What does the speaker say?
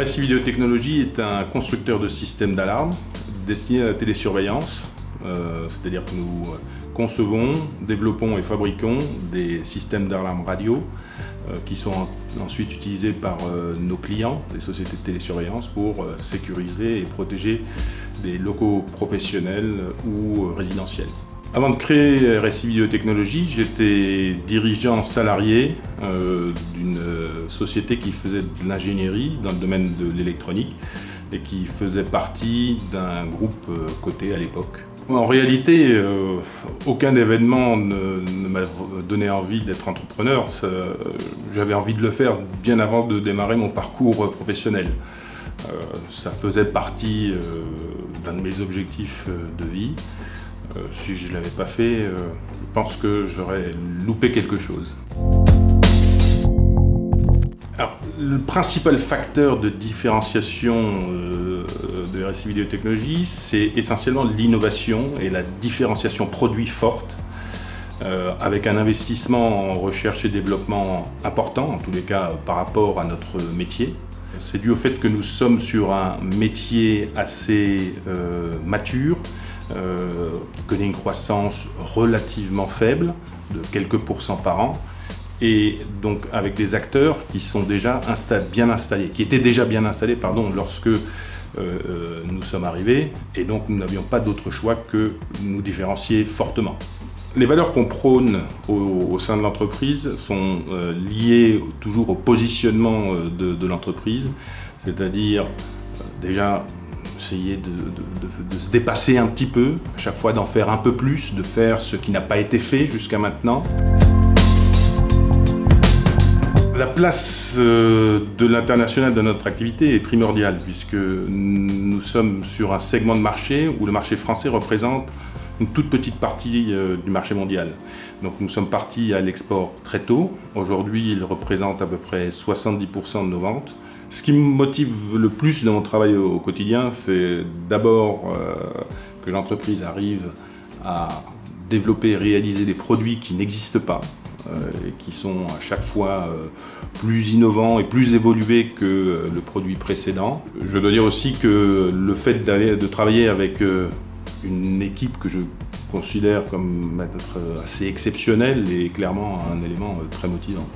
RSI Vidéotechnologie est un constructeur de systèmes d'alarme destiné à la télésurveillance, c'est-à-dire que nous concevons, développons et fabriquons des systèmes d'alarme radio qui sont ensuite utilisés par nos clients, les sociétés de télésurveillance, pour sécuriser et protéger des locaux professionnels ou résidentiels. Avant de créer RSI Vidéotechnologie, j'étais dirigeant salarié d'une société qui faisait de l'ingénierie dans le domaine de l'électronique et qui faisait partie d'un groupe coté à l'époque. En réalité, aucun événement ne m'a donné envie d'être entrepreneur. J'avais envie de le faire bien avant de démarrer mon parcours professionnel. Ça faisait partie d'un de mes objectifs de vie. Si je ne l'avais pas fait, je pense que j'aurais loupé quelque chose. Alors, le principal facteur de différenciation de RSI Vidéotechnologie, c'est essentiellement l'innovation et la différenciation produit forte, avec un investissement en recherche et développement important, en tous les cas par rapport à notre métier. C'est dû au fait que nous sommes sur un métier assez mature, qui connaît une croissance relativement faible, de quelques pourcents par an, et donc avec des acteurs qui sont déjà bien installés, qui étaient déjà bien installés, lorsque nous sommes arrivés, et donc nous n'avions pas d'autre choix que nous différencier fortement. Les valeurs qu'on prône au sein de l'entreprise sont liées toujours au positionnement de l'entreprise, c'est-à-dire déjà essayer de se dépasser un petit peu, à chaque fois d'en faire un peu plus, de faire ce qui n'a pas été fait jusqu'à maintenant. La place de l'international de notre activité est primordiale puisque nous sommes sur un segment de marché où le marché français représente une toute petite partie du marché mondial. Donc nous sommes partis à l'export très tôt. Aujourd'hui, il représente à peu près 70% de nos ventes. Ce qui me motive le plus dans mon travail au quotidien, c'est d'abord que l'entreprise arrive à développer et réaliser des produits qui n'existent pas, et qui sont à chaque fois plus innovants et plus évolués que le produit précédent. Je dois dire aussi que le fait de travailler avec une équipe que je considère comme être assez exceptionnelle est clairement un élément très motivant.